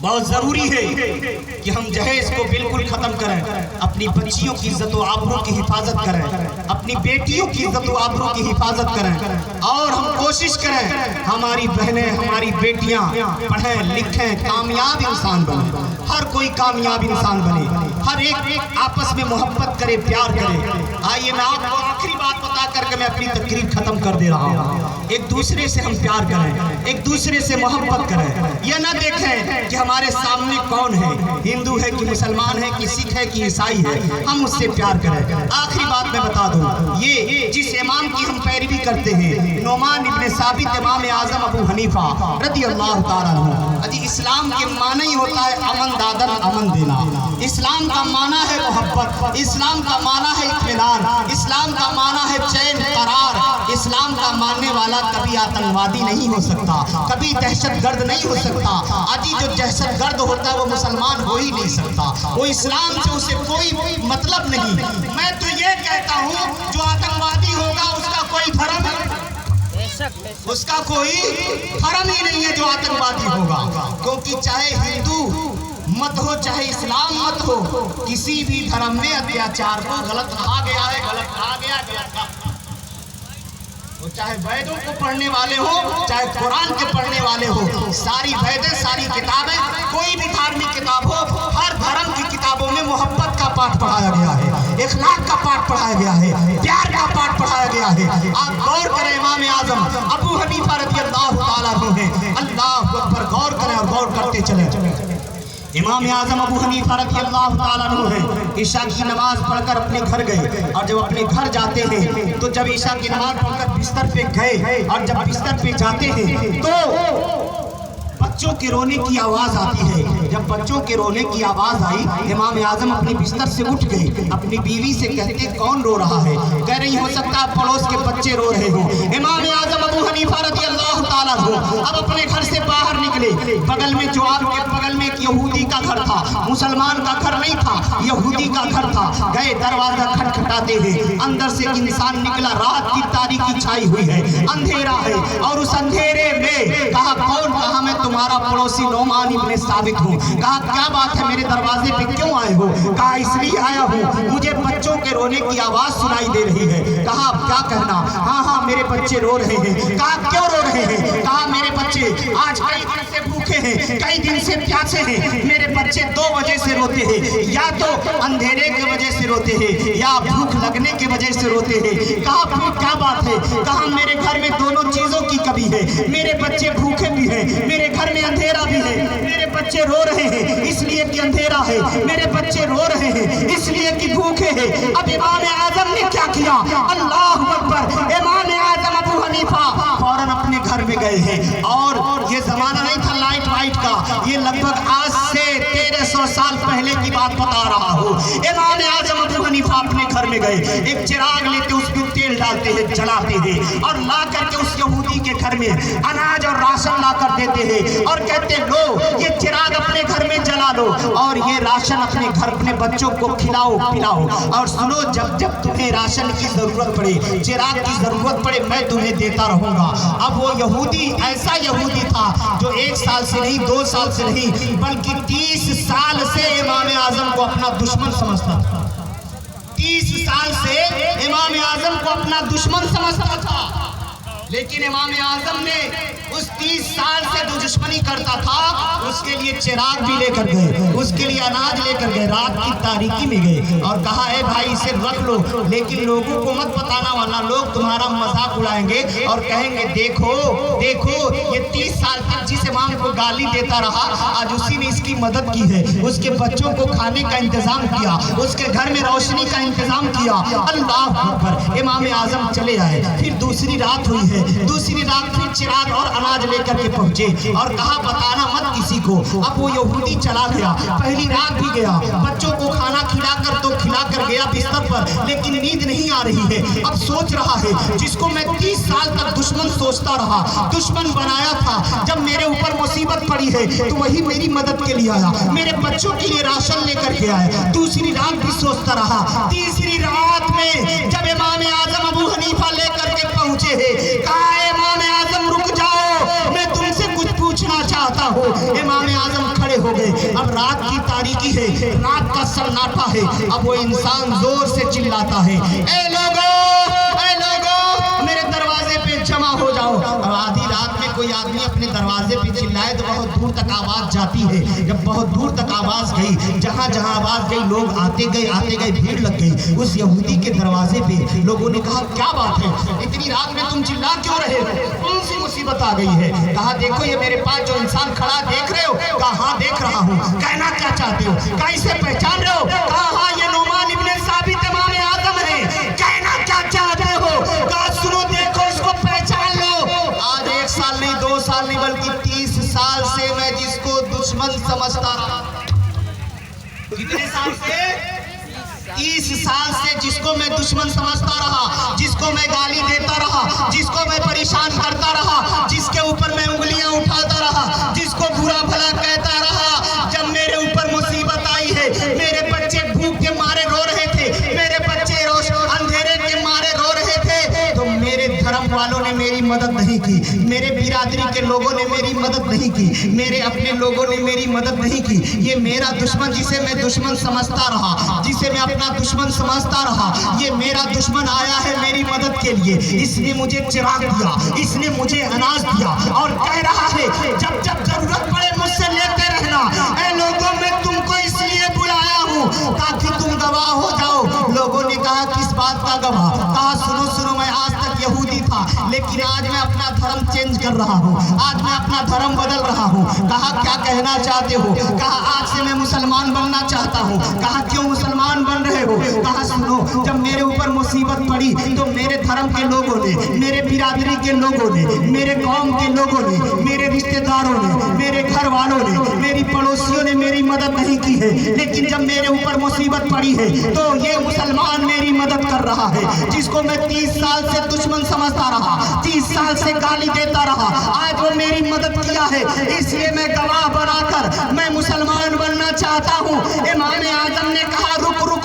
بہت ضروری ہے کہ ہم جہیز کو بالکل ختم کریں، اپنی بچیوں کی عزت و آبرو کی حفاظت کریں، اپنی بیٹیوں کی عزت و آبرو کی حفاظت کریں، اور ہم کوشش کریں ہماری بہنیں ہماری بیٹیاں پڑھیں لکھیں کامیاب انسان بنیں، ہر کوئی کامیاب انسان بنے، ہر ایک آپس میں محبت کرے پیار کرے۔ آئیے میں آپ کو آخری بات بتا کر کے میں اپنی تقریر ختم کر دے رہا ہوں، ایک دوسرے سے ہم پیار کریں، ایک دوسرے سے محبت کریں، یہ نہ دیکھیں کہ ہمارے سامنے کون ہے، ہندو ہے کہ مسلمان ہے کہ سکھ ہے کہ عیسائی ہے، ہم اس سے پیار کریں۔ آخری بات میں بتا دوں، یہ جس امام کی ہم پیروی کرتے ہیں نعمان ابن ثابت امام اعظم ابو حنیفہ رضی اللہ تعالیٰ عنہ، جی اسلام کے معنی ہی ہوتا ہے امن دادن امن دینا، اسلام کا معنی ہے محبت، اسلام کا معنی ہے اطمینان، اسلام کا معنی ہے چین قرار، اسلام کا ماننے والا کبھی آتنکوادی نہیں ہو سکتا، کبھی دہشت گرد نہیں ہو سکتا، آجی جو دہشت گرد ہوتا ہے وہ مسلمان ہو ہی نہیں سکتا، وہ اسلام سے اسے کوئی مطلب نہیں۔ میں تو یہ کہتا ہوں جو آتنکوادی ہوگا اس کا کوئی دھرم اس کا کوئی دھرم ہی نہیں ہے جو آتنکوادی ہوگا، کیونکہ چاہے ہندو مت ہو چاہے اسلام مت ہو، کسی بھی دھرم میں اتیاچار کو غلط کہا گیا ہے، غلط کہا گیا ہے، غلط کہا گیا ہے۔ وہ چاہے ویدوں کو پڑھنے والے ہو چاہے قرآن کے پڑھنے والے ہو، ساری ویدیں ساری کتابیں کوئی بھی دھارمک کتاب ہو، ہر دھرم کی کتابوں میں محبت کا پاٹھ پڑھایا گیا ہے، اخلاق کا پاٹھ پڑھایا گیا ہے، پیار کا پاٹھ پڑھایا گیا ہے۔ آپ غور کریں امام اعظم ابو حنیفہ رضی اللہ تعالیٰ عنہ ہیں، اللہ اکبر، غور کریں اور غور کرتے چلیں۔ امام اعظم ابو حنیفہ رضی اللہ تعالیٰ عنہ ہیں، عشاء کی نماز پڑھ کر اپنے گھر گئے، اور جب اپنے گھر جاتے ہیں تو جب عشاء کی نماز پڑھ کر بستر پہ گئے اور جب بستر پہ جاتے ہیں تو بچوں کے رونے کی آواز آتی ہے۔ جب بچوں کے رونے کی آواز آئی امام اعظم اپنے بستر سے اٹھ گئے، اپنی بیوی سے کہتے کون رو رہا ہے؟ کہہ رہی ہو سکتا ہے پڑوس کے بچے رو رہے ہوں۔ امام اعظم ابو حنیفہ رضی اللہ تعالیٰ عنہ اب اپنے گھر سے باہر نکلے، بغل میں جو آپ کے بغل میں ایک یہودی کا گھر تھا، مسلمان کا گھر نہیں تھا، یہودی کا گھر تھا، گئے دروازہ کھٹکھٹاتے ہیں، اندر سے انسان نکلا، رات کی تاریکی چھائی ہوئی ہے، اندھیرا ہے، اور اس اندھیرے میں کہا کون؟ کہا میں تمہارا پڑوسی نعمان ابن ثابت ہوں۔ کہا کیا بات ہے میرے دروازے پہ کیوں آئے ہو؟ کہا اس لیے آیا ہوں مجھے بچوں کے رونے کی آواز سنائی دے رہی ہے۔ کہا کیا کہنا؟ ہاں ہاں میرے بچے رو رہے ہیں۔ کہا کیوں رو رہے ہیں؟ کہا میرے بچے آج کئی دن سے بھوکے ہیں، کئی دن سے پیاسے ہیں، میرے بچے دو وجہ سے روتے ہیں، یا تو اندھیرے کی وجہ سے روتے ہیں یا بھوک لگنے کی وجہ سے روتے ہیں۔ کہا پھر کیا بات ہے؟ کہا میرے گھر میں دونوں چیزوں کی کمی ہے، میرے بچے بھوکے بھی ہیں، میرے گھر میں اندھیرا بھی ہے، میرے بچے رو رہے ہیں اس لیے کہ اندھیرا ہے، میرے بچے رو رہے ہیں اس لیے کہ بھوکے ہیں۔ اب امام اعظم نے کیا کیا؟ اللہ اکبر، امام اعظم ابو حنیفہ فوراً اپنے گھر میں گئے ہیں، اور یہ زمانہ نہیں تھا لائٹ وائٹ کا، یہ لگ بھگ آج سے 1300 سال پہلے کی بات بتا رہا ہوں۔ امام اعظم ابو حنیفہ اپنے گھر میں گئے، ایک چراغ لیتے اس میں تیل ڈالتے ہیں، جلاتے ہیں، اور لا کر کے اس یہودی کے گھر میں اناج اور راشن لا کر دیتے ہیں، اور کہتے لو یہ چراغ اپنے گھر میں جلا لو اور یہ راشن اپنے گھر اپنے بچوں کو کھلاؤ پلاؤ، اور سنو جب جب تمہیں راشن کی ضرورت پڑے چراغ کی ضرورت پڑے میں تمہیں دیتا رہوں گا۔ اب وہ یہودی ایسا یہودی تھا جو 1 سال سے نہیں 2 سال سے نہیں بلکہ 30 سال سے امام اعظم کو اپنا دشمن سمجھتا تھا، 30 سال سے امام اعظم کو اپنا دشمن سمجھتا تھا، لیکن امام اعظم نے اس 30 سال سے جو دشمنی کرتا تھا اس کے لیے چراغ بھی لے کر گئے، اس کے لیے اناج لے کر گئے، رات کی تاریکی میں گئے اور کہا اے بھائی اسے رکھ لو، لیکن لوگوں کو مت بتانا ورنہ لوگ تمہارا مذاق اڑائیں گے اور کہیں گے دیکھو دیکھو یہ 30 سال تک جس امام کو گالی دیتا رہا آج اسی نے اس کی مدد کی ہے، اس کے بچوں کو کھانے کا انتظام کیا، اس کے گھر میں روشنی کا انتظام کیا۔ اللہ اکبر، امام اعظم چلے آئے، پھر دوسری رات ہوئی ہے، دوسری رات پھر چراغ اور اناج لے کر کے پہنچے اور کہا بتانا مت کسی کو۔ اب وہ یہودی چلا گیا، پہلی رات بھی گیا، بچوں کو کھانا کھلا کر تو کھلا کر گیا بستر پر، لیکن نیند نہیں آ رہی ہے۔ اب سوچ رہا ہے جس کو میں 30 سال تک دشمن سوچتا رہا، دشمن بنایا تھا، جب میرے اوپر مصیبت پڑی ہے تو وہی میری مدد کے لیے آیا، میرے بچوں کے لیے راشن لے کر کے آیا۔ دوسری رات بھی سوچتا رہا، تیسری رات میں جب امام اعظم ابو حنیفہ لے کر کے پہنچے ہیں کہا امام اعظم رک جاؤ میں تم سے کچھ پوچھنا چاہتا ہوں۔ امام اعظم کھڑے ہو اب رات کی تاریکی ہے، رات کا سناٹا ہے، اب وہ انسان زور سے چلاتا ہے، اے لوگو میرے دروازے پہ جمع ہو جاؤ۔ اب آدھی رات میں کوئی آدمی اپنے دروازے پہ چلائے تو بہت دور تک آواز جاتی ہے، جب بہت دور تک آواز گئی، جہاں جہاں آواز گئی لوگ آتے گئے بھیڑ لگ گئی اس یہودی کے دروازے پہ۔ لوگوں نے کہا کیا بات ہے، اتنی رات میں تم چلا کیوں رہے ہو، کون سی مصیبت آ گئی ہے؟ کہا دیکھو یہ میرے پاس جو انسان کھڑا دیکھ رہے ہو؟ کہا ہاں دیکھ رہا ہوں۔ کہنا کیا چاہتے ہو؟ کہا اسے پہچان رہے ہو؟ کہا ہاں یہ نعمان ابن ثابت امام اعظم ہے۔ کہنا کیا چاہتے ہو؟ کہا سنو دیکھو اس کو پہچان لو۔ آج 1 سال نہیں 2 سال نہیں بلکہ 30 سال سے میں جس کو دشمن سمجھتا رہا، کتنے سال سے؟ 30 سال سے جس کو میں دشمن سمجھتا رہا، جس کو میں گالی دیتا رہا، جس کو میں پریشان کرتا رہا، جس کے اوپر میں انگلیاں اٹھاتا رہا، جس کو برا بھلا کہتا رہا، جب میرے اوپر مصیبت آئی ہے، میرے بچے بھوک کے مارے رو رہے تھے، میرے بچے اندھیرے کے مارے رو رہے تھے، تو میرے دھرم والوں نے میری مدد نہیں کی، میرے برادری کے لوگوں نے میری مدد نہیں کی، میرے اپنے لوگوں نے میری مدد نہیں کی۔ یہ میرا دشمن جسے میں دشمن سمجھتا رہا، جسے میں اپنا دشمن سمجھتا رہا، یہ میرا دشمن آیا ہے میری مدد کے لیے۔ اس نے مجھے چراغ دیا، اس نے مجھے اناج دیا اور کہہ رہا ہے جب جب ضرورت پڑے مجھ سے لیتے رہنا۔ اے لوگوں میں تم کو اس لیے بلایا ہوں تاکہ تم گواہ ہو جاؤ۔ لوگوں نے کہا کس بات کا گواہ؟ کہا سنو میں آج تک یہودی تھا لیکن آج میں اپنا دھرم چینج کر رہا ہوں، آج میں اپنا دھرم بدل رہا ہوں۔ کہا کیا کہنا چاہتے ہو؟ کہا آج سے میں مسلمان بننا چاہتا ہوں۔ کہا کیوں مسلمان بن رہے ہو؟ کہا سنو جب میرے اوپر مصیبت پڑی تو میرے دھرم کے لوگوں نے، میرے برادری کے لوگوں نے، میرے قوم کے لوگوں نے، میرے رشتہ داروں نے، میرے گھر والوں نے، میری پڑوسیوں نے میری مدد نہیں کی ہے، لیکن جب میرے اوپر مصیبت پڑی ہے تو یہ مسلمان میری مدد کر رہا ہے، جس کو میں 30 سال سے دشمن سمجھتا رہا، 30 سال سے گالی دیتا رہا، آج وہ میری مدد کیا ہے، اس لیے میں گواہ بنا کر میں مسلمان بننا چاہتا ہوں۔ امام اعظم نے کہا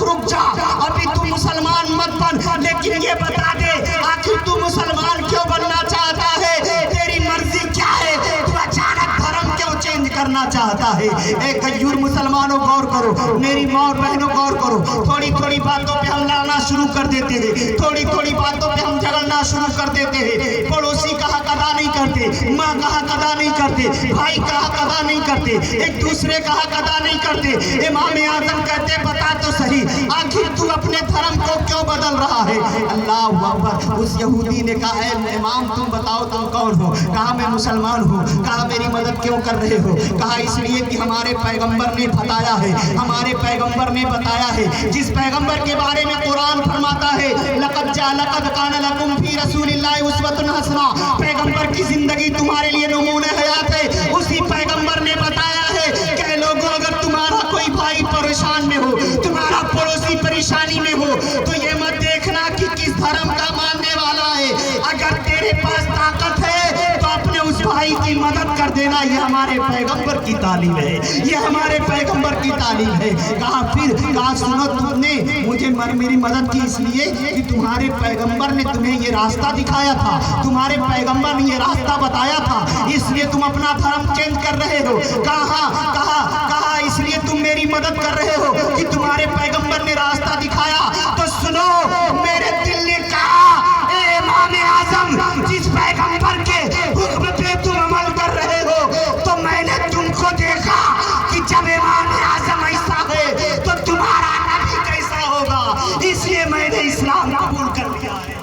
رک جا، ابھی تو مسلمان مت بن، لیکن یہ بتا دے آخر تو مسلمان کیوں بننا چاہتا ہے، تیری مرضی کیا ہے، تو اچانک دھرم کیوں چینج کرنا چاہتا ہے؟ اے غیور مسلمانوں غور کرو، میری ماں اور بہنوں غور کرو، تھوڑی باتوں پہ ہم لڑنا شروع کر دیتے ہیں، تھوڑی باتوں پہ ہم جھگڑنا شروع کر دیتے ہیں، پڑوسی کا حق ادا نہیں کرتے، ماں کا حق ادا نہیں کرتے، بھائی کا حق ادا نہیں کرتے، ایک دوسرے کا حق ادا نہیں کرتے۔ امام اعظم کہتے بتا تو صحیح آخر تو اپنے دھرم کو کیوں بدل رہا ہے؟ اللہ اکبر۔ اس یہودی نے کہا اے امام تم بتاؤ تم کون ہو؟ کہا میں مسلمان ہوں۔ کہا میری مدد کیوں کر رہے ہو؟ کہا اس لیے کہ ہمارے پیغمبر نے بتایا ہے، ہمارے پیغمبر نے بتایا ہے، جس پیغمبر کے بارے میں قرآن فرماتا ہے لقد کان لکم فی رسول اللہ اسوۃ حسنہ، پیغمبر کی زندگی تمہارے لیے نمونہ حیات ہے، اسی پیغمبر نے بتایا ہے کہ لوگوں اگر تمہارا کوئی بھائی پریشان میں ہو، تمہارا پڑوسی پریشانی میں ہو تو یہ مت دیکھنا کہ کس دھرم کا ماننے والا ہے، اگر تیرے پاس طاقت ہے تو اپنے اس بھائی کی مدد کر دینا، یہ ہمارے پیغمبر کی تعلیم ہے، یہ ہمارے پیغمبر کی تعلیم ہے۔ کہا سنو تم نے مجھے میری مدد کی اس لیے کہ تمہارے پیغمبر نے تمہیں یہ راستہ دکھایا تھا، تمہارے پیغمبر نے یہ راستہ بتایا تھا، اس لیے تم اپنا دھرم چینج کر رہے ہو۔ کہا اس لیے تم میری مدد کر رہے ہو کہ تمہارے پیغمبر نے راستہ دکھایا، تو سنو میرے دل نے کہا اے امام اعظم جس پیغمبر کے حکم پہ تم عمل کر رہے ہو تو میں نے تم کو دیکھا کہ جب امام اعظم ایسا ہے تو تمہارا نبی کیسا ہوگا، اس لیے میں نے اسلام قبول کر لیا ہے۔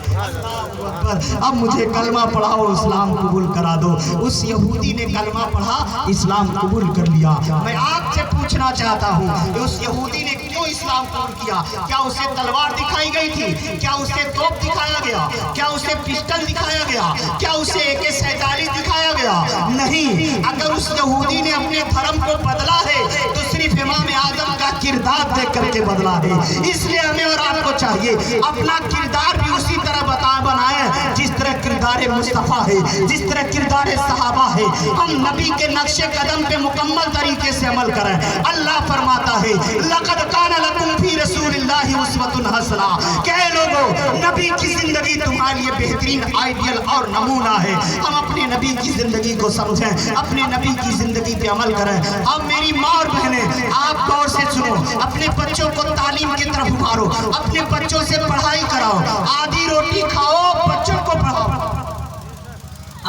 اب مجھے کلمہ پڑھاؤ اسلام قبول کرا دو۔ اس یہودی نے کلمہ پڑھا اسلام قبول کر لیا۔ میں آپ سے پوچھنا چاہتا ہوں کہ اس یہودی نے کیوں اسلام قبول کیا؟ کیا اسے تلوار دکھائی گئی تھی؟ کیا اسے توپ دکھایا گیا؟ کیا اسے پسٹل دکھایا گیا؟ کیا اسے AK-47 دکھایا گیا؟ نہیں، اگر اس یہودی نے اپنے دھرم کو بدلا ہے تو صرف امام اعظم کا کردار دیکھ کر کے بدلا ہے۔ اس لیے ہمیں اور آپ کو چاہیے اپنا کردار بھی اسی طرح بنائیں جس طرح کردار مصطفیٰ ہے، جس طرح کردار صحابہ ہے، ہم نبی کے نقش قدم پہ مکمل طریقے سے عمل کریں۔ اللہ فرماتا ہے لَقَدْ كَانَ لَكُمْ فِي رَسُولِ اللَّهِ أُسْوَةٌ حَسَنَةٌ، کہ اے لوگو نبی کی زندگی تمہارے لیے بہترین آئیڈیل اور نمونہ ہے۔ ہم اپنے نبی کی زندگی کو سمجھیں، اپنے نبی کی زندگی پہ عمل کریں۔ اب میری ماں اور بہنیں آپ غور سے سنو، اپنے بچوں کو تعلیم کی طرف ابھارو، اپنے بچوں سے پڑھائی کراؤ، آدھی روٹی کھاؤ بچوں کو پڑھاؤ،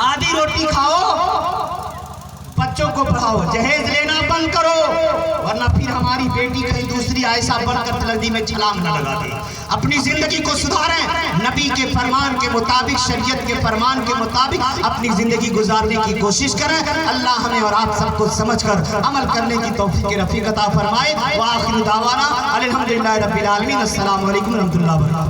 آدھی روٹی کھاؤ بچوں کو پڑھاؤ، جہیز لینا بند کرو، ورنہ پھر ہماری بیٹی کہیں دوسری عائشہ بن کر تلگدی میں چھلانگ نہ لگا دے۔ اپنی زندگی کو سدھاریں، نبی کے فرمان کے مطابق، شریعت کے فرمان کے مطابق اپنی زندگی گزارنے کی کوشش کریں۔ اللہ ہمیں اور آپ سب کو سمجھ کر عمل کرنے کی توفیق رفیق عطا فرمائے۔ وآخر دعوانا الحمدللہ رب العالمین۔ السلام علیکم ورحمۃ اللہ وبرکاتہ۔